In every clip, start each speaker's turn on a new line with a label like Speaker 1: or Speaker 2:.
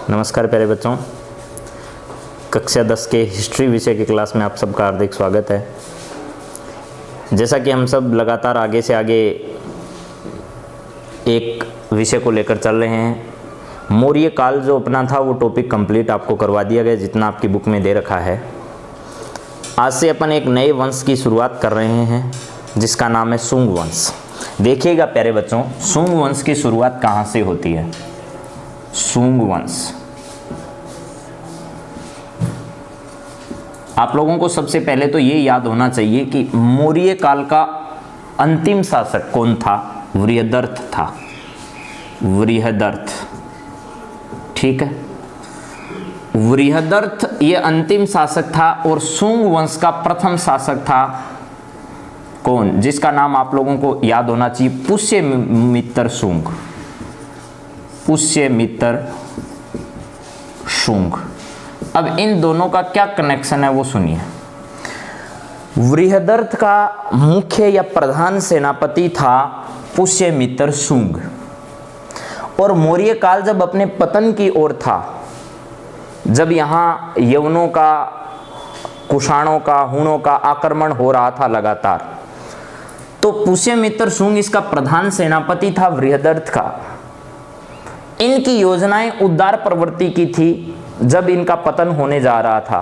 Speaker 1: नमस्कार प्यारे बच्चों, कक्षा 10 के हिस्ट्री विषय की क्लास में आप सबका हार्दिक स्वागत है। जैसा कि हम सब लगातार आगे से आगे एक विषय को लेकर चल रहे हैं, मौर्य काल जो अपना था वो टॉपिक कंप्लीट आपको करवा दिया गया जितना आपकी बुक में दे रखा है। आज से अपन एक नए वंश की शुरुआत कर रहे हैं जिसका नाम है सुंग वंश। देखिएगा प्यारे बच्चों, सुंग वंश की शुरुआत कहाँ से होती है। सुंग वंश, आप लोगों को सबसे पहले तो ये याद होना चाहिए कि मौर्य काल का अंतिम शासक कौन था। वृहदर्थ था। वृहदर्थ, ठीक है। वृहदर्थ ये अंतिम शासक था और सुंग वंश का प्रथम शासक था कौन, जिसका नाम आप लोगों को याद होना चाहिए, पुष्यमित्र शुंग। पुष्यमित्र शुंग। अब इन दोनों का क्या कनेक्शन है वो सुनिए। वृहदर्थ का मुख्य या प्रधान सेनापति था पुष्यमित्र शुंग, और मौर्य काल जब अपने पतन की ओर था, जब यहाँ यवनों का, कुषाणों का, हुणों का आक्रमण हो रहा था लगातार, तो पुष्यमित्र शुंग इसका प्रधान सेनापति था वृहदर्थ का। इनकी योजनाएं उदार प्रवृत्ति की थी। जब इनका पतन होने जा रहा था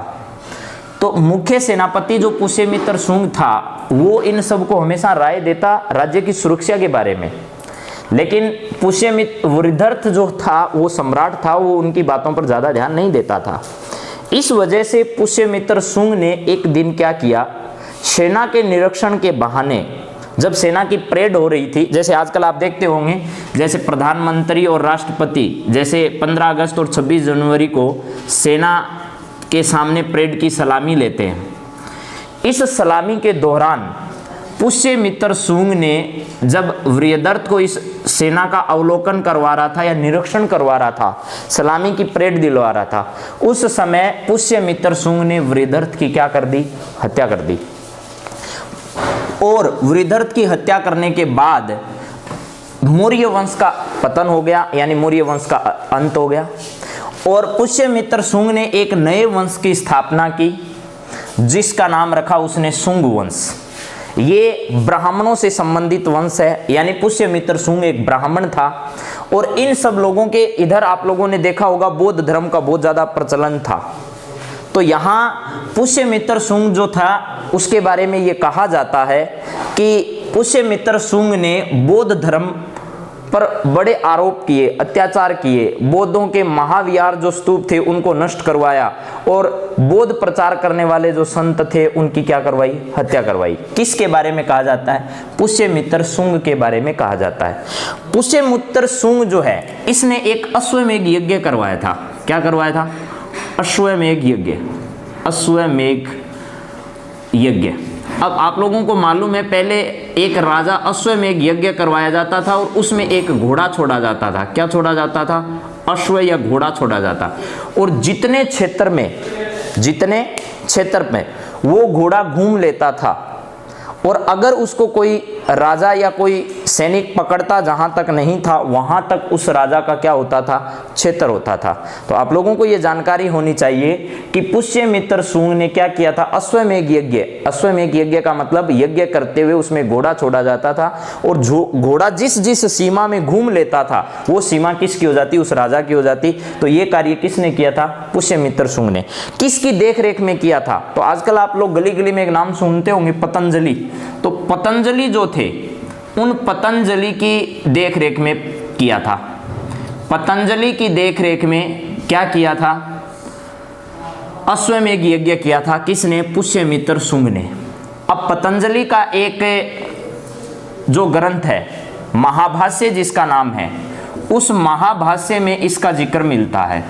Speaker 1: तो मुख्य सेनापति जो पुष्यमित्र शुंग था वो इन सबको हमेशा राय देता राज्य की सुरक्षा के बारे में, लेकिन पुष्यमित्र वृहदर्थ जो था वो सम्राट था, वो उनकी बातों पर ज़्यादा ध्यान नहीं देता था। इस वजह से पुष्यमित्र शुंग ने एक दिन क्या किया, सेना के निरीक्षण के बहाने, जब सेना की परेड हो रही थी, जैसे आजकल आप देखते होंगे, जैसे प्रधानमंत्री और राष्ट्रपति जैसे 15 अगस्त और 26 जनवरी को सेना के सामने परेड की सलामी लेते हैं। इस सलामी के दौरान पुष्यमित्र शुंग ने जब वृहदर्थ को इस सेना का अवलोकन करवा रहा था या निरीक्षण करवा रहा था, सलामी की परेड दिलवा रहा था, उस समय पुष्यमित्र शुंग ने वृहदर्थ की क्या कर दी, हत्या कर दी। और वृहदर्थ की हत्या करने के बाद मौर्य वंश का पतन हो गया, यानी मौर्य वंश का अंत हो गया, और पुष्यमित्र शुंग ने एक नए वंश की स्थापना की जिसका नाम रखा उसने शुंग वंश। ये ब्राह्मणों से संबंधित वंश है, यानी पुष्यमित्र शुंग एक ब्राह्मण था, और इन सब लोगों के इधर आप लोगों ने देखा होगा बौद्ध धर्म का बहुत ज़्यादा प्रचलन था। तो यहाँ पुष्यमित्र शुंग जो था उसके बारे में ये कहा जाता है कि पुष्यमित्र शुंग ने बौद्ध धर्म पर बड़े आरोप किए, अत्याचार किए, बौद्धों के महाविहार जो स्तूप थे उनको नष्ट करवाया, और बौद्ध प्रचार करने वाले जो संत थे उनकी क्या करवाई, हत्या करवाई। किसके बारे में कहा जाता है, पुष्यमित्र शुंग के बारे में कहा जाता है। पुष्यमित्र शुंग जो है इसने एक अश्वमेध यज्ञ करवाया था। क्या करवाया था, अश्वमेध यज्ञ। अश्वमेध यज्ञ। अब आप लोगों को मालूम है पहले एक राजा अश्वमेध यज्ञ करवाया जाता था और उसमें एक घोड़ा छोड़ा जाता था। क्या छोड़ा जाता था, अश्व या घोड़ा छोड़ा जाता, और जितने क्षेत्र में वो घोड़ा घूम लेता था, और अगर उसको कोई राजा या कोई सैनिक पकड़ता जहां तक नहीं था वहां तक उस राजा का क्या होता था, क्षेत्र होता था। तो आप लोगों को यह जानकारी होनी चाहिए कि पुष्यमित्र शुंग ने क्या किया था, अश्वमेध यज्ञ। अश्वमेध यज्ञ का मतलब यज्ञ करते हुए उसमें घोड़ा छोड़ा जाता था, और घोड़ा जिस जिस सीमा में घूम लेता था वो सीमा किसकी हो जाती, उस राजा की हो जाती। तो ये कार्य किसने किया था, पुष्यमित्र शुंग ने। किसकी देख रेख में किया था, तो आजकल आप लोग गली गली में एक नाम सुनते होंगे, पतंजलि। तो पतंजलि जो थे उन पतंजलि की देखरेख में किया था। पतंजलि की देखरेख में क्या किया था, अश्वमेध यज्ञ किया था। किसने, पुष्यमित्र शुंग ने। अब पतंजलि का एक जो ग्रंथ है महाभाष्य जिसका नाम है, उस महाभाष्य में इसका जिक्र मिलता है।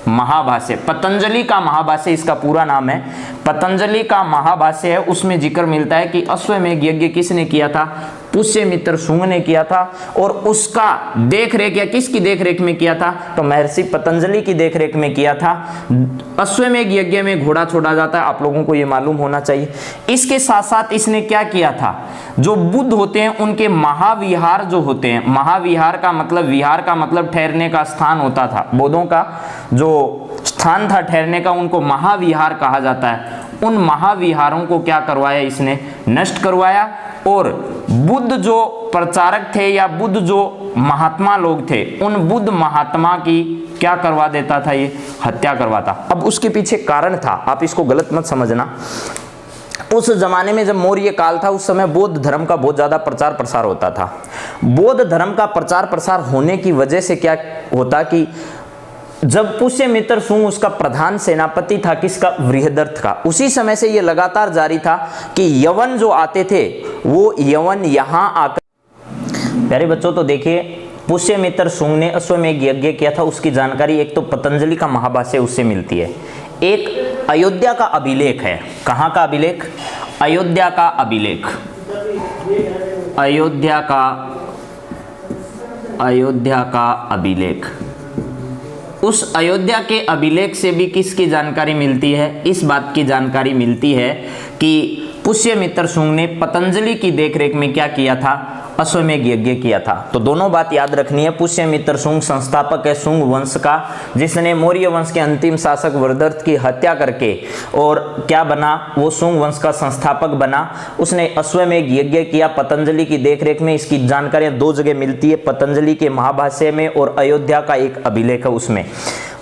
Speaker 1: महाभाष्य, पतंजलि का महाभाष्य इसका पूरा नाम है, पतंजलि का महाभाष्य है, उसमें जिक्र मिलता है कि अश्वमेध यज्ञ किसने किया था, पुष्यमित्र शुंग ने किया था, और उसका देख रेख या किसकी देख रेख में किया था, तो महर्षि पतंजलि की देख रेख में किया था। अश्वमेध यज्ञ में घोड़ा छोड़ा जाता है, आप लोगों को यह मालूम होना चाहिए। इसके साथ साथ इसने क्या किया था, जो बुद्ध होते हैं उनके महाविहार जो होते हैं, महाविहार का मतलब, विहार का मतलब ठहरने का स्थान होता था, बौद्धों का जो स्थान था ठहरने का, उनको महाविहार कहा जाता है। उन महाविहारों को क्या करवाया, इसने नष्ट करवाया, और बुद्ध जो प्रचारक थे या बुद्ध जो महात्मा लोग थे, उन बुद्ध महात्मा की क्या करवा देता था, ये हत्या करवाता। अब उसके पीछे कारण था, आप इसको गलत मत समझना। उस जमाने में जब मौर्य काल था, उस समय बौद्ध धर्म का बहुत ज्यादा प्रचार प्रसार होता था। बौद्ध धर्म का प्रचार प्रसार होने की वजह से क्या होता कि जब पुष्यमित्र शुंग उसका प्रधान सेनापति था, किसका, बृहदर्थ का, उसी समय से यह लगातार जारी था कि यवन जो आते थे वो यवन यहां आकर, प्यारे बच्चों तो देखिए पुष्यमित्र शुंग ने अश्वमेध यज्ञ किया था, उसकी जानकारी एक तो पतंजलि का महाभाष्य उससे मिलती है, एक अयोध्या का अभिलेख है। कहां का अभिलेख, अयोध्या का अभिलेख, अयोध्या का अभिलेख। उस अयोध्या के अभिलेख से भी किसकी जानकारी मिलती है, इस बात की जानकारी मिलती है कि पुष्यमित्र शुंग ने पतंजलि की देखरेख में क्या किया था, अश्वमेध यज्ञ किया था। तो दोनों बात याद रखनी है। पुष्यमित्र शुंग संस्थापक है शुंग वंश का, जिसने मौर्य वंश के अंतिम शासक वृहदर्थ की हत्या करके और क्या बना, वो शुंग वंश का संस्थापक बना। उसने अश्वमेध यज्ञ किया पतंजलि की देखरेख में। इसकी जानकारियां दो जगह मिलती है, पतंजलि के महाभाष्य में और अयोध्या का एक अभिलेख है उसमें।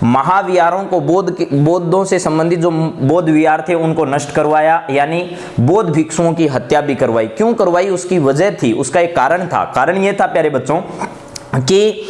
Speaker 1: महाविहारों को बौद्धों से संबंधित जो बौद्ध विहार थे उनको नष्ट करवाया, यानी बौद्ध भिक्षुओं की हत्या भी करवाई। क्यों करवाई, उसकी वजह थी, उसका एक कारण था। कारण ये था प्यारे बच्चों कि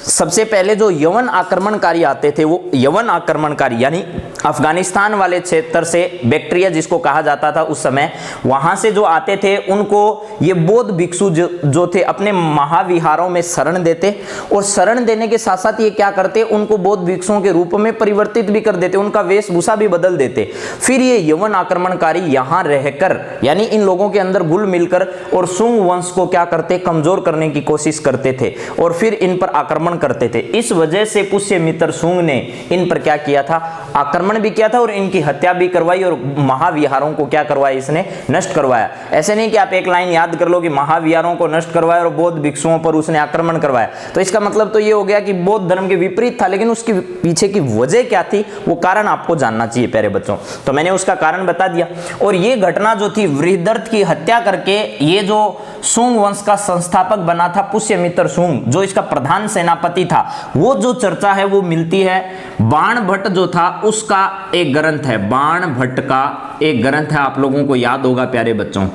Speaker 1: सबसे पहले जो यवन आक्रमणकारी आते थे, वो यवन आक्रमणकारी यानी अफगानिस्तान वाले क्षेत्र से, बैक्ट्रिया जिसको कहा जाता था उस समय, वहां से जो आते थे उनको ये बौद्ध भिक्षु जो थे अपने महाविहारों में शरण देते, और शरण देने के साथ साथ ये क्या करते, उनको बौद्ध भिक्षुओं के रूप में परिवर्तित भी कर देते, उनका वेशभूषा भी बदल देते। फिर ये यवन आक्रमणकारी यहाँ रहकर, यानी इन लोगों के अंदर घुल मिलकर और शुंग वंश को क्या करते, कमजोर करने की कोशिश करते थे और फिर इन पर आक्रमण करते थे। इस वजह से पुष्यमित्र शुंग ने इन पर क्या किया था, आक्रमण भी किया था और इनकी हत्या भी करवाई, और महाविहारों को क्या करवाया, इसने नष्ट करवाया। ऐसे नहीं कि आप एक लाइन याद कर लो कि महाविहारों को नष्ट करवाया और बौद्ध भिक्षुओं पर उसने आक्रमण करवाया, तो इसका मतलब तो ये हो गया कि बौद्ध धर्म के विपरीत था। लेकिन उसके पीछे की वजह क्या थी, वो कारण आपको जानना चाहिए प्यारे बच्चों। तो मैंने उसका कारण बता दिया। और ये घटना जो थी, वृहदर्थ की हत्या करके ये जो शुंग वंश का संस्थापक बना था पुष्यमित्र शुंग, जो इसका प्रधान सेनापति था, वो जो चर्चा है वो मिलती है बाण भट्ट जो था उसका एक ग्रंथ है। बाण भट्ट का एक ग्रंथ है, आप लोगों को याद होगा प्यारे बच्चों,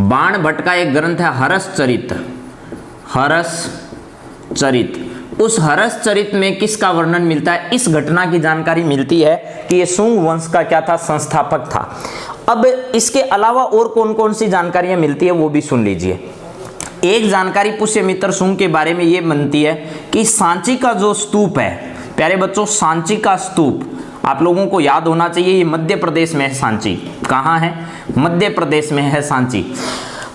Speaker 1: बाण भट्ट का एक ग्रंथ है हर्ष चरित। हर्ष चरित, उस हर्ष चरित में किसका वर्णन मिलता है, इस घटना की जानकारी मिलती है कि ये शुंग वंश का क्या था, संस्थापक था। अब इसके अलावा और कौन कौन सी जानकारियां मिलती है वो भी सुन लीजिए। एक जानकारी पुष्यमित्र शुंग के बारे में ये बनती है कि सांची का जो स्तूप है प्यारे बच्चों, सांची का स्तूप आप लोगों को याद होना चाहिए, ये मध्य प्रदेश में है। सांची कहाँ है, मध्य प्रदेश में है सांची।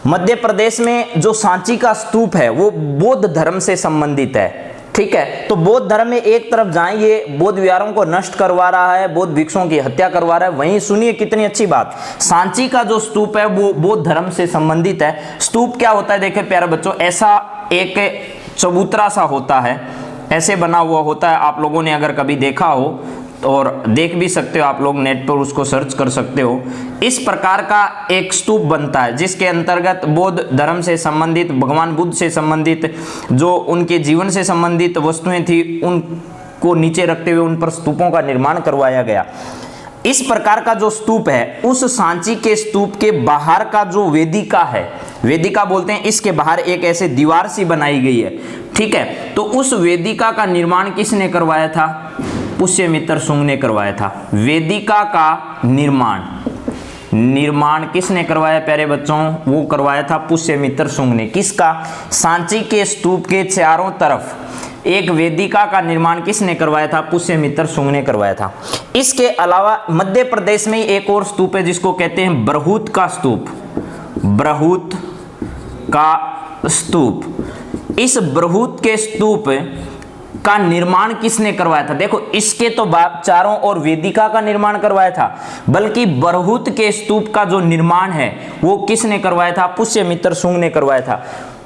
Speaker 1: मध्य प्रदेश में जो सांची का स्तूप है वो बौद्ध धर्म से संबंधित है, ठीक है। तो बौद्ध धर्म में एक तरफ जहां ये बौद्ध विहारों को नष्ट करवा रहा है, बौद्ध भिक्षुओं की हत्या करवा रहा है, वहीं सुनिए कितनी अच्छी बात, सांची का जो स्तूप है वो बौद्ध धर्म से संबंधित है। स्तूप क्या होता है, देखिए प्यारे बच्चों, ऐसा एक चबूतरा सा होता है, ऐसे बना हुआ होता है। आप लोगों ने अगर कभी देखा हो और देख भी सकते हो, आप लोग नेट पर उसको सर्च कर सकते हो। इस प्रकार का एक स्तूप बनता है जिसके अंतर्गत बौद्ध धर्म से संबंधित, भगवान बुद्ध से संबंधित, जो उनके जीवन से संबंधित वस्तुएं थी उनको नीचे रखते हुए उन पर स्तूपों का निर्माण करवाया गया। इस प्रकार का जो स्तूप है, उस सांची के स्तूप के बाहर का जो वेदिका है, वेदिका बोलते हैं, इसके बाहर एक ऐसे दीवार सी बनाई गई है, ठीक है। तो उस वेदिका का निर्माण किसने करवाया था, पुष्यमित्र शुंग ने करवाया था। वेदिका का निर्माण किसने करवाया प्यारे बच्चों, वो करवाया था पुष्यमित्र शुंग ने। किसका, सांची के स्तूप के चारों तरफ एक वेदिका का निर्माण किसने करवाया था, पुष्यमित्र शुंग ने करवाया था। इसके अलावा मध्य प्रदेश में एक और स्तूप है जिसको कहते हैं बरहूत का स्तूप। बरहूत का स्तूप। इस बरहूत के स्तूप का निर्माण किसने करवाया था? देखो इसके तो चारों ओर वेदिका का निर्माण करवाया था, बल्कि बरहूत के स्तूप का जो निर्माण है वो किसने करवाया था? पुष्यमित्र शुंग ने करवाया था।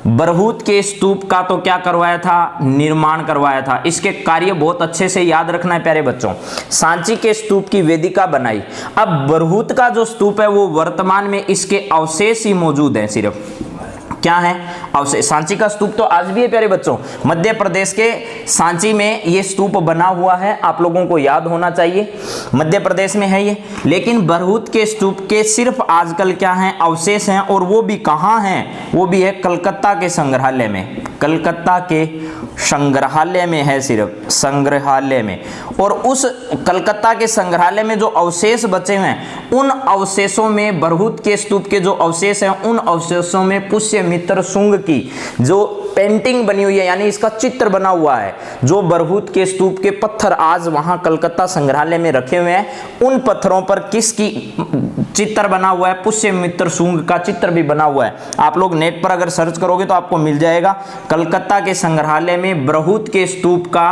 Speaker 1: बरहूत के स्तूप का तो क्या करवाया था? निर्माण करवाया था। इसके कार्य बहुत अच्छे से याद रखना है प्यारे बच्चों। सांची के स्तूप की वेदिका बनाई। अब बरहूत का जो स्तूप है वो वर्तमान में इसके अवशेष ही मौजूद हैं, सिर्फ क्या है? अवशेष। सांची का स्तूप तो आज भी है प्यारे बच्चों, मध्य प्रदेश के सांची में ये स्तूप बना हुआ है, आप लोगों को याद होना चाहिए, मध्य प्रदेश में है ये। लेकिन बरहूत के स्तूप के सिर्फ आजकल क्या हैं? अवशेष हैं, और वो भी कहाँ हैं? वो भी है कलकत्ता के संग्रहालय में। कलकत्ता के संग्रहालय में है, सिर्फ संग्रहालय में। और उस कलकत्ता के संग्रहालय में जो अवशेष बचे हुए हैं, उन अवशेषों में बरहूत के स्तूप के जो अवशेष हैं, उन अवशेषों में पुष्यमित्र शुंग की जो पेंटिंग बनी हुई है, यानी इसका चित्र बना हुआ है, जो बरहूत के स्तूप के पत्थर आज वहां कलकत्ता संग्रहालय में रखे हुए हैं, उन पत्थरों पर किसकी चित्र बना हुआ है? पुष्यमित्र शुंग का चित्र भी बना हुआ है। आप लोग नेट पर अगर सर्च करोगे तो आपको मिल जाएगा। कलकत्ता के संग्रहालय में बरहूत के स्तूप का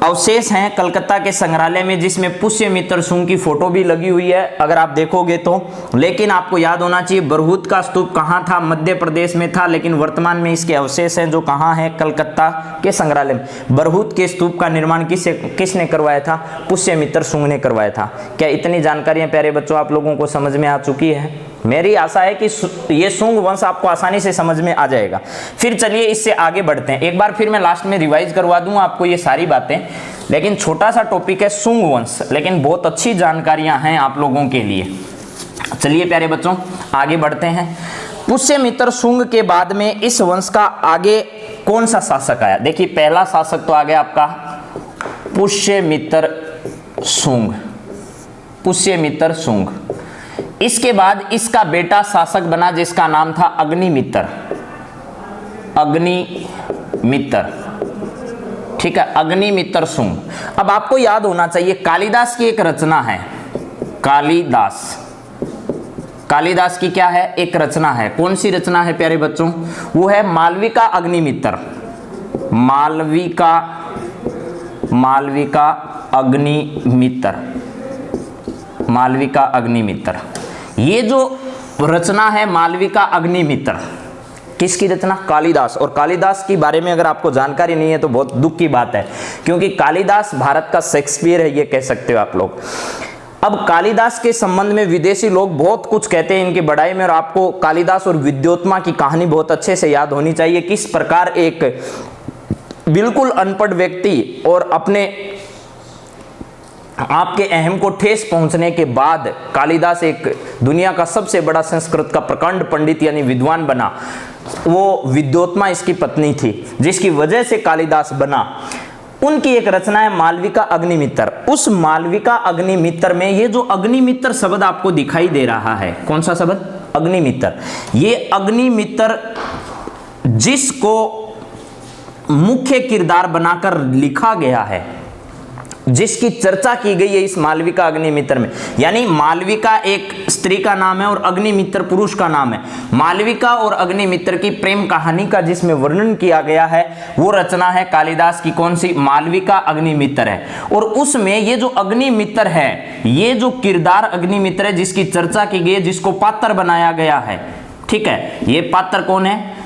Speaker 1: अवशेष हैं कलकत्ता के संग्रहालय में, जिसमें पुष्यमित्र शुंग की फोटो भी लगी हुई है अगर आप देखोगे तो। लेकिन आपको याद होना चाहिए बरहूत का स्तूप कहाँ था? मध्य प्रदेश में था, लेकिन वर्तमान में इसके अवशेष हैं जो कहाँ हैं? कलकत्ता के संग्रहालय में। बरहूत के स्तूप का निर्माण किसने करवाया था? पुष्यमित्र शुंग ने करवाया था। क्या इतनी जानकारियां प्यारे बच्चों आप लोगों को समझ में आ चुकी है? मेरी आशा है कि ये शुंग वंश आपको आसानी से समझ में आ जाएगा। फिर चलिए इससे आगे बढ़ते हैं। एक बार फिर मैं लास्ट में रिवाइज करवा दूंगा आपको ये सारी बातें, लेकिन छोटा सा टॉपिक है शुंग वंश, लेकिन बहुत अच्छी जानकारियां हैं आप लोगों के लिए। चलिए प्यारे बच्चों आगे बढ़ते हैं। पुष्यमित्र शुंग के बाद में इस वंश का आगे कौन सा शासक आया? देखिए पहला शासक तो आ गया आपका पुष्यमित्र शुंग, पुष्यमित्र शुंग। इसके बाद इसका बेटा शासक बना जिसका नाम था अग्निमित्र, अग्निमित्र, ठीक है, अग्निमित्र शुंग। अब आपको याद होना चाहिए कालिदास की एक रचना है, कालिदास, कालिदास की क्या है? एक रचना है। कौन सी रचना है प्यारे बच्चों? वो है मालविका अग्निमित्र, मालविका, मालविका अग्निमित्र, मालविका अग्निमित्र। ये जो रचना है मालविका अग्निमित्र, किसकी रचना? कालिदास। और कालिदास के बारे में अगर आपको जानकारी नहीं है तो बहुत दुख की बात है, क्योंकि कालिदास भारत का शेक्सपियर है, ये कह सकते हो आप लोग। अब कालिदास के संबंध में विदेशी लोग बहुत कुछ कहते हैं इनकी बड़ाई में, और आपको कालिदास और विद्योत्मा की कहानी बहुत अच्छे से याद होनी चाहिए। किस प्रकार एक बिल्कुल अनपढ़ व्यक्ति और अपने आपके अहम को ठेस पहुंचने के बाद कालिदास एक दुनिया का सबसे बड़ा संस्कृत का प्रकांड पंडित यानी विद्वान बना। वो विद्योत्मा इसकी पत्नी थी, जिसकी वजह से कालिदास बना। उनकी एक रचना है मालविका अग्निमित्र। उस मालविका अग्निमित्र में ये जो अग्निमित्र शब्द आपको दिखाई दे रहा है, कौन सा शब्द? अग्निमित्र। ये अग्निमित्र जिसको मुख्य किरदार बनाकर लिखा गया है, जिसकी चर्चा की गई है इस मालविका अग्निमित्र में, यानी मालविका एक स्त्री का नाम है और अग्निमित्र पुरुष का नाम है। मालविका और अग्निमित्र की प्रेम कहानी का जिसमें वर्णन किया गया है वो रचना है कालिदास की। कौन सी? मालविका अग्निमित्र है। और उसमें ये जो अग्निमित्र है, ये जो किरदार अग्निमित्र है जिसकी चर्चा की गई है, जिसको पात्र बनाया गया है, ठीक है, ये पात्र कौन है?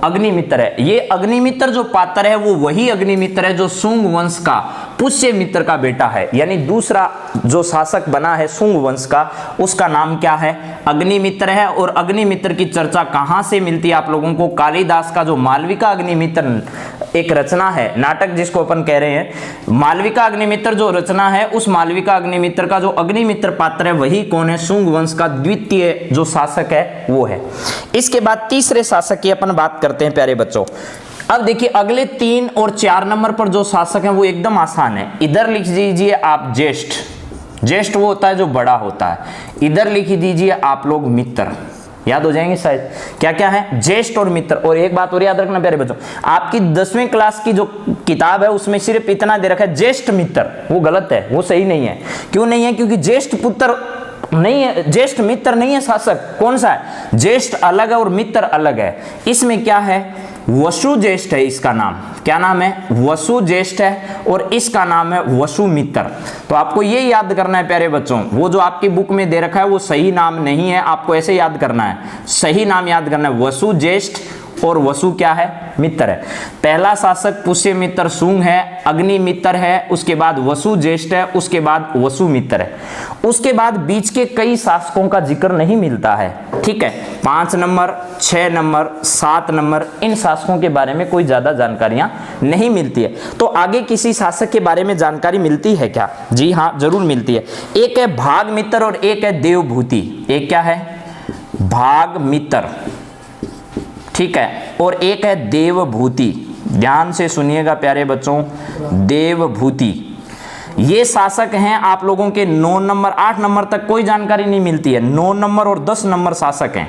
Speaker 1: अग्निमित्र है। ये अग्निमित्र जो पात्र है वो वही अग्निमित्र है जो शुंग वंश का पुष्यमित्र का बेटा है, यानी दूसरा जो शासक बना है शुंग वंश का, उसका नाम क्या है? अग्निमित्र है। और अग्निमित्र की चर्चा कहां से मिलती है आप लोगों को? कालिदास का जो मालविका अग्निमित्र एक रचना है, नाटक जिसको अपन कह रहे हैं, मालविका अग्निमित्र जो रचना है, उस मालविका अग्निमित्र का जो अग्निमित्र पात्र है वही कौन है? शुंग वंश का द्वितीय जो शासक है वो है। इसके बाद तीसरे शासक की अपन बात करते हैं प्यारे बच्चों। अब देखिए अगले 3 और 4 नंबर पर जो शासक हैं वो एकदम आसान है। इधर लिख दीजिए आप ज्येष्ठ, ज्येष्ठ वो होता है जो बड़ा होता है। इधर लिख दीजिए आप लोग मित्र, याद हो जाएंगे शायद। क्या क्या है? ज्येष्ठ और मित्र। और एक बात और याद रखना प्यारे बच्चों, आपकी 10वीं क्लास की जो किताब है उसमें सिर्फ इतना दे रखा है ज्येष्ठ मित्र, वो गलत है, वो सही नहीं है। क्यों नहीं है? क्योंकि ज्येष्ठ पुत्र नहीं है, ज्येष्ठ मित्र नहीं है शासक, कौन सा है? ज्येष्ठ अलग है और मित्र अलग है। इसमें क्या है? वसु ज्येष्ठ है इसका नाम। क्या नाम है? वसु ज्येष्ठ है और इसका नाम है वसु मित्र। तो आपको ये याद करना है प्यारे बच्चों, वो जो आपकी बुक में दे रखा है वो सही नाम नहीं है, आपको ऐसे याद करना है, सही नाम याद करना है। वसु ज्येष्ठ और वसु क्या है? मित्र है। पहला शासक पुष्यमित्र शुंग है, अग्नि मित्र है, उसके बाद वसु ज्येष्ठ है, उसके बाद वसु मित्र है। उसके बाद बीच के कई शासकों का जिक्र नहीं मिलता है, ठीक है। 5 नंबर, 6 नंबर, 7 नंबर, इन शासकों के बारे में कोई ज्यादा जानकारियां नहीं मिलती है। तो आगे किसी शासक के बारे में जानकारी मिलती है क्या? जी हाँ, जरूर मिलती है। एक है भागमित्र और एक है देवभूति। एक क्या है? भागमित्र, ठीक है, और एक है देवभूति। ध्यान से सुनिएगा प्यारे बच्चों, देवभूति। ये शासक हैं आप लोगों के 9 नंबर 8 नंबर तक कोई जानकारी नहीं मिलती है, 9 नंबर और 10 नंबर शासक हैं,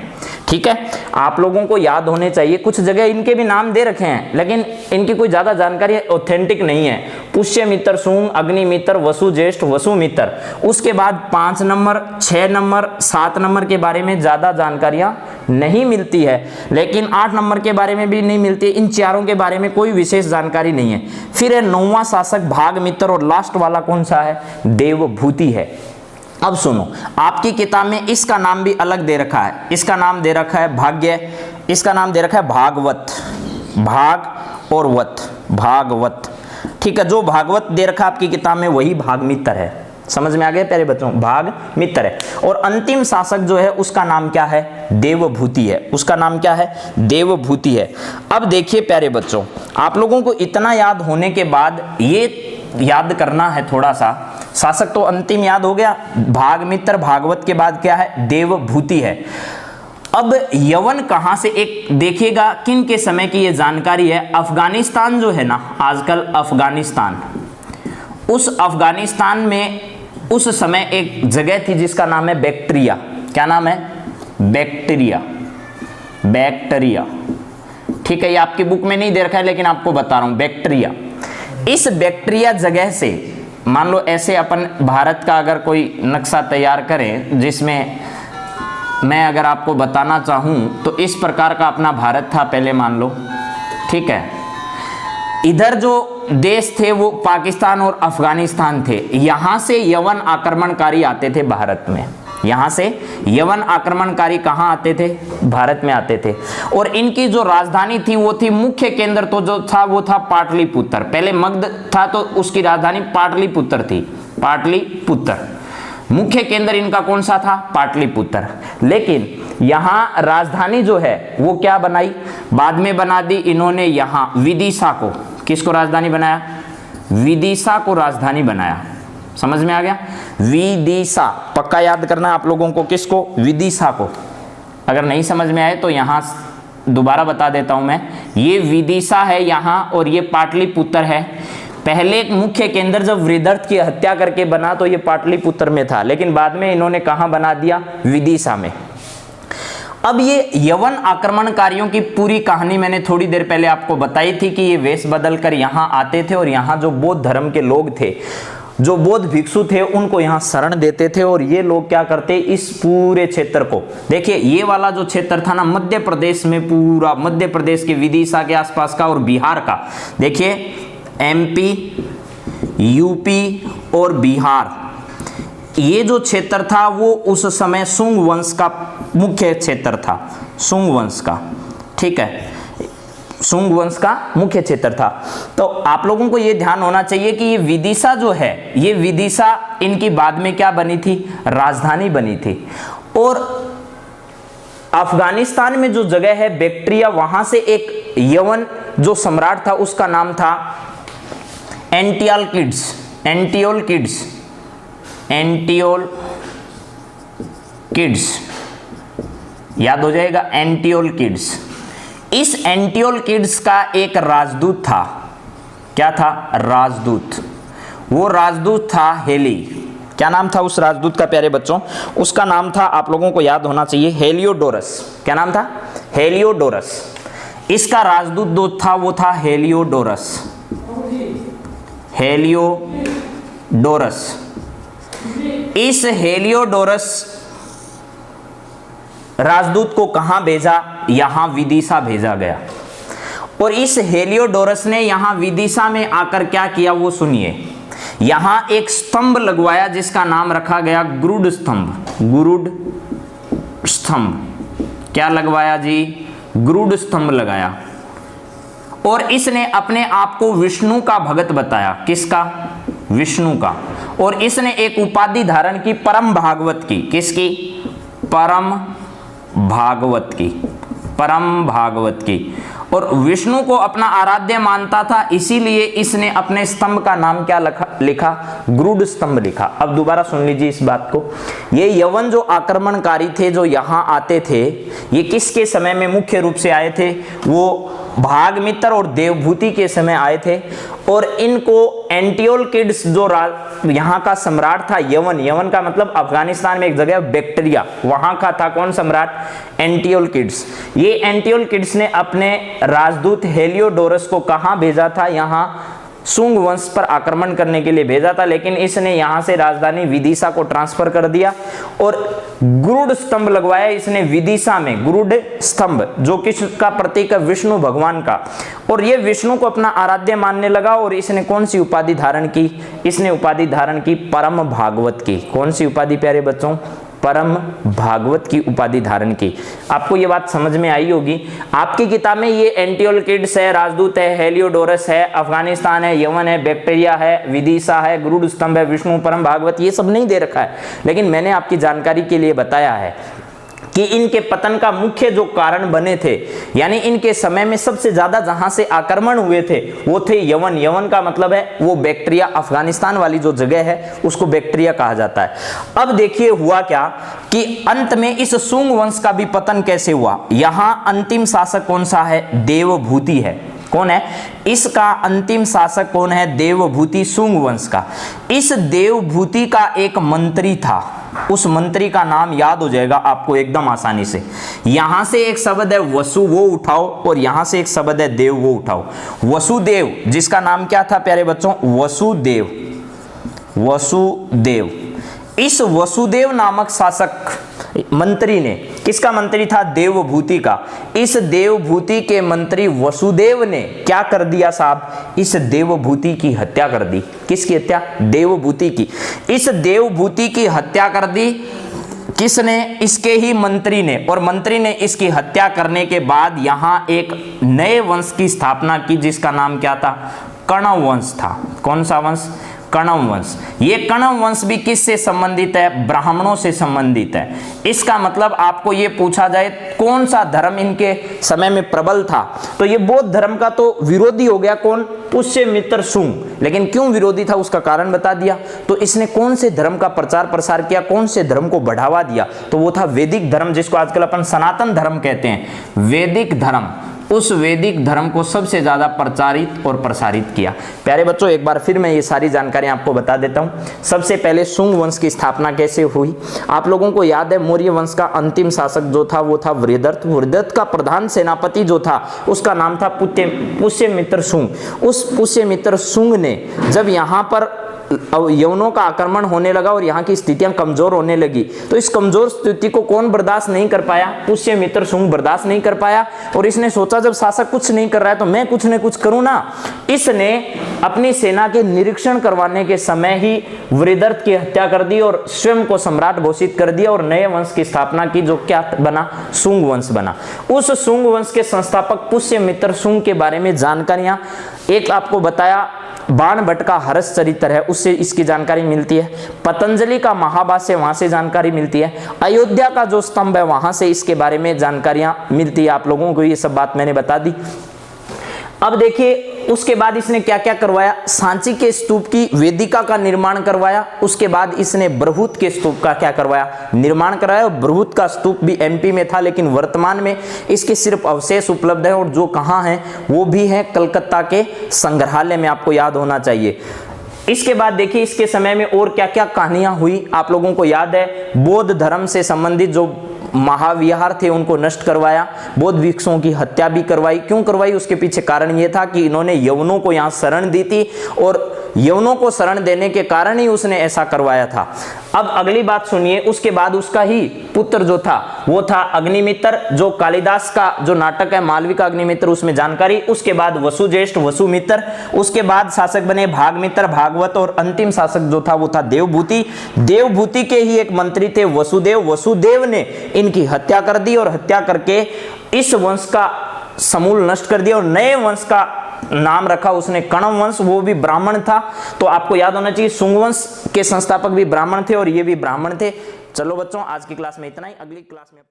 Speaker 1: ठीक है। आप लोगों को याद होने चाहिए। कुछ जगह इनके भी नाम दे रखे हैं लेकिन इनकी कोई ज्यादा जानकारी ऑथेंटिक नहीं है। पुष्यमित्र शुंग, अग्निमित्र, वसु ज्येष्ठ, वसु मित्र। उसके बाद 5 नंबर, 6 नंबर, 7 नंबर के बारे में ज्यादा जानकारियां नहीं मिलती है, लेकिन 8 नंबर के बारे में भी नहीं मिलती। इन चारों के बारे में कोई विशेष जानकारी नहीं है। फिर है 9वां शासक भागमित्र और लास्ट वाला कौन सा है? देवभूति है। अब सुनो, आपकी किताब में इसका नाम भी अलग दे रखा है। इसका नाम दे रखा है भाग्य, इसका नाम दे रखा है भागवत। भाग और वत, भागवत, ठीक है। जो भागवत दे रखा आपकी किताब में वही भागमित्र है। समझ में आ गया प्यारे बच्चों? भागमित्र है। और अंतिम शासक जो है उसका नाम क्या है? देवभूति है। उसका नाम क्या है? देवभूति है। अब देखिए प्यारे बच्चों, आप लोगों को इतना याद होने के बाद ये याद करना है थोड़ा सा। शासक तो अंतिम याद हो गया, भागमित्र, भागवत के बाद क्या है? देवभूति है। अब यवन कहां से, एक देखिएगा किन के समय की ये जानकारी है। अफगानिस्तान जो है ना, आजकल अफगानिस्तान, उस अफगानिस्तान में उस समय एक जगह थी जिसका नाम है बैक्टीरिया। क्या नाम है? बैक्टीरिया, बैक्टीरिया, ठीक है। ये आपकी बुक में नहीं दे रखा है लेकिन आपको बता रहा हूं, बैक्टीरिया। इस बैक्टीरिया जगह से, मान लो ऐसे अपन भारत का अगर कोई नक्शा तैयार करें जिसमें मैं अगर आपको बताना चाहूं तो इस प्रकार का अपना भारत था पहले, मान लो, ठीक है। इधर जो देश थे वो पाकिस्तान और अफगानिस्तान थे। यहां से यवन आक्रमणकारी आते थे भारत में। यहां से यवन आक्रमणकारी कहां आते थे? भारत में आते थे। और इनकी जो राजधानी थी वो थी, मुख्य केंद्र तो जो था वो था पाटलिपुत्र। पहले मगध था तो उसकी राजधानी पाटलिपुत्र थी, पाटलिपुत्र। मुख्य केंद्र इनका कौन सा था? पाटलिपुत्र। लेकिन यहां राजधानी जो है वो क्या बनाई? बाद में बना दी इन्होंने यहां विदिशा को। किसको राजधानी बनाया? विदिशा को राजधानी बनाया। समझ में आ गया? विदिशा, पक्का याद करना आप लोगों को। किसको? विदिशा को। अगर नहीं समझ में आए तो यहां दोबारा बता देता हूं मैं। ये विदिशा है यहां और ये पाटलिपुत्र है। पहले मुख्य केंद्र जब वृद्धर्थ की हत्या करके बना तो ये पाटलिपुत्र में था, लेकिन बाद में इन्होंने कहां बना दिया? विदिशा में। अब ये यवन आक्रमणकारियों की पूरी कहानी मैंने थोड़ी देर पहले आपको बताई थी कि ये वेश बदलकर यहां आते थे और यहां जो बौद्ध धर्म के लोग थे, जो बौद्ध भिक्षु थे, उनको यहाँ शरण देते थे। और ये लोग क्या करते? इस पूरे क्षेत्र को, देखिए ये वाला जो क्षेत्र था ना मध्य प्रदेश में, पूरा मध्य प्रदेश के विदिशा के आसपास का और बिहार का, देखिए एमपी, यूपी और बिहार, ये जो क्षेत्र था वो उस समय शुंग वंश का मुख्य क्षेत्र था। शुंग वंश का, ठीक है, शुंग वंश का मुख्य क्षेत्र था। तो आप लोगों को यह ध्यान होना चाहिए कि ये विदिशा जो है, ये विदिशा इनकी बाद में क्या बनी थी? राजधानी बनी थी। और अफगानिस्तान में जो जगह है बैक्टीरिया, वहां से एक यवन जो सम्राट था उसका नाम था एंटियोलकिड्स। एंटियोलकिड्स, एंटियोलकिड्स याद हो जाएगा, एंटियोलकिड्स। इस एंटियोलकिड्स का एक राजदूत था। क्या था? राजदूत। वो राजदूत था हेली। क्या नाम था उस राजदूत का प्यारे बच्चों? उसका नाम था, आप लोगों को याद होना चाहिए, हेलियोडोरस। क्या नाम था? हेलियोडोरस। इसका राजदूत जो था वो था हेलियोडोरस। हेलियोडोरस, इस हेलियोडोरस राजदूत को कहां भेजा? यहां विदिशा भेजा गया। और इस हेलियोडोरस ने यहां विदिशा में आकर क्या किया वो सुनिए। यहां एक स्तंभ लगवाया जिसका नाम रखा गया गुरुड स्तंभ। गुरुड स्तंभ क्या लगवाया जी? गुरुड स्तंभ लगाया। और इसने अपने आप को विष्णु का भगत बताया। किसका? विष्णु का। और इसने एक उपाधि धारण की परम भागवत की। किसकी? परम भागवत की। परम भागवत की। और विष्णु को अपना आराध्य मानता था, इसीलिए इसने अपने स्तंभ का नाम क्या लिखा? गुरुड स्तंभ लिखा। अब दोबारा सुन लीजिए इस बात को। ये यवन जो आक्रमणकारी थे, जो यहां आते थे, ये किसके समय में मुख्य रूप से आए थे? वो भागमित्र और देवभूति के समय आए थे। और इनको एंटियोलकिड्स जो यहाँ का सम्राट था, यवन, यवन का मतलब अफगानिस्तान में एक जगह बैक्टीरिया, वहां का था कौन सम्राट? एंटियोलकिड्स। ये एंटियोलकिड्स ने अपने राजदूत हेलियोडोरस को कहां भेजा था? यहां सुंग वंश पर आक्रमण करने के लिए भेजा था, लेकिन इसने यहां से राजधानी विदिशा को ट्रांसफर कर दिया और गुरुड स्तंभ लगवाया इसने विदिशा में। गुरुड स्तंभ जो किसका प्रतीक है? विष्णु भगवान का। और ये विष्णु को अपना आराध्य मानने लगा। और इसने कौन सी उपाधि धारण की? इसने उपाधि धारण की परम भागवत की। कौन सी उपाधि प्यारे बच्चों? परम भागवत की उपाधि धारण की। आपको ये बात समझ में आई होगी। आपकी किताब में ये एंटियोलकिड्स है, राजदूत है, हेलियोडोरस है, अफगानिस्तान है, यवन है, बैक्टीरिया है, विदिशा है, गुरुड स्तंभ है, विष्णु, परम भागवत, ये सब नहीं दे रखा है। लेकिन मैंने आपकी जानकारी के लिए बताया है कि इनके पतन का मुख्य जो कारण बने थे, यानी इनके समय में सबसे ज्यादा जहां से आक्रमण हुए थे वो थे यवन। यवन का मतलब है वो बैक्टीरिया, अफगानिस्तान वाली जो जगह है उसको बैक्टीरिया कहा जाता है। अब देखिए हुआ क्या कि अंत में इस सुंग वंश का भी पतन कैसे हुआ। यहां अंतिम शासक कौन सा है? देवभूति है। कौन है? इसका अंतिम शासक कौन है? देवभूति, सुंग वंश का। इस देवभूति का एक मंत्री था, उस मंत्री का नाम याद हो जाएगा आपको एकदम आसानी से। यहां से एक शब्द है वसु, वो उठाओ, और यहां से एक शब्द है देव, वो उठाओ। वसुदेव, जिसका नाम क्या था प्यारे बच्चों? वसुदेव। वसुदेव। इस वसुदेव नामक शासक मंत्री ने, किसका मंत्री था? देवभूति का। इस देवभूति के मंत्री वसुदेव ने क्या कर दिया साहब? इस देवभूति की हत्या कर दी। किसकी हत्या? देवभूति की। इस देवभूति की हत्या कर दी किसने? इसके ही मंत्री ने। और मंत्री ने इसकी हत्या करने के बाद यहां एक नए वंश की स्थापना की जिसका नाम क्या था? कण्व वंश था। कौन सा वंश? कण्व वंश। ये कण्व वंश भी किससे संबंधित है? ब्राह्मणों से संबंधित है। इसका मतलब आपको ये पूछा जाए कौन सा धर्म इनके समय में प्रबल था, तो ये बौद्ध धर्म का तो विरोधी हो गया। कौन? पुष्यमित्र शुंग। लेकिन क्यों विरोधी था उसका कारण बता दिया। तो इसने कौन से धर्म का प्रचार प्रसार किया, कौन से धर्म को बढ़ावा दिया? तो वो था वैदिक धर्म, जिसको आजकल अपन सनातन धर्म कहते हैं। वैदिक धर्म, उस वैदिक धर्म को सबसे ज्यादा प्रचारित और प्रसारित किया। प्यारे बच्चों, एक बार फिर मैं ये सारी जानकारी आपको बता देता हूँ। सबसे पहले शुंग वंश की स्थापना कैसे हुई? आप लोगों को याद है मौर्य वंश का अंतिम शासक जो था वो था वृहदर्थ। वृहदर्थ का प्रधान सेनापति जो था उसका नाम था पुष्यमित्र शुंग। उस पुष्यमित्र शुंग ने जब यहाँ पर यवनों का आक्रमण होने लगा और यहाँ की स्थितियां कमजोर होने लगी, तो इस कमजोर स्थिति को कौन बर्दाश्त नहीं कर पाया? पुष्यमित्र शुंग बर्दाश्त नहीं कर पाया। और इसने सोचा जब शासक कुछ नहीं कर रहा है तो मैं कुछ न कुछ करूं ना। इसने अपनी सेना के निरीक्षण करवाने के समय ही वृहदर्थ की हत्या कर दी और स्वयं को सम्राट घोषित कर दिया और नए वंश की स्थापना की, जो क्या बना? शुंग वंश बना। उस शुंग वंश के संस्थापक पुष्यमित्र शुंग के बारे में जानकारियां, एक आपको बताया बाण भट्ट का हर्ष चरित्र है, उससे इसकी जानकारी मिलती है। पतंजलि का महाभाष्य, वहां से जानकारी मिलती है। अयोध्या का जो स्तंभ है वहां से इसके बारे में जानकारियां मिलती है। आप लोगों को ये सब बात मैंने बता दी। अब देखिए उसके बाद इसने क्या क्या करवाया? सांची के स्तूप की वेदिका का निर्माण करवाया। उसके बाद इसने बरहुत के स्तूप का क्या करवाया? निर्माण कराया। बरहुत का स्तूप भी एमपी में था, लेकिन वर्तमान में इसके सिर्फ अवशेष उपलब्ध है, और जो कहाँ है वो भी है कलकत्ता के संग्रहालय में, आपको याद होना चाहिए। इसके बाद देखिए इसके समय में और क्या क्या कहानियां हुई। आप लोगों को याद है बौद्ध धर्म से संबंधित जो महाविहार थे उनको नष्ट करवाया, बौद्ध भिक्षुओं की हत्या भी करवाई। क्यों करवाई? उसके पीछे कारण ये था कि इन्होंने यवनों को यहाँ शरण दी थी और यवनों को शरण देने के कारण ही उसने ऐसा करवाया था। अब अगली बात सुनिए, उसके बाद उसका ही पुत्र जो था वो था अग्निमित्र, जो कालिदास का जो नाटक है मालविका का अग्निमित्र उसमें जानकारी। उसके बाद वसुज्येष्ठ वसुमित्र, उसके बाद शासक बने भागमित्र भागवत, और अंतिम शासक जो था वो था देवभूति। देवभूति के ही एक मंत्री थे वसुदेव, वसुदेव ने इनकी हत्या कर दी और हत्या करके इस वंश का समूल नष्ट कर दिया और नए वंश का नाम रखा उसने कण्व वंश, वो भी ब्राह्मण था। तो आपको याद होना चाहिए शुंग वंश के संस्थापक भी ब्राह्मण थे और ये भी ब्राह्मण थे। चलो बच्चों, आज की क्लास में इतना ही, अगली क्लास में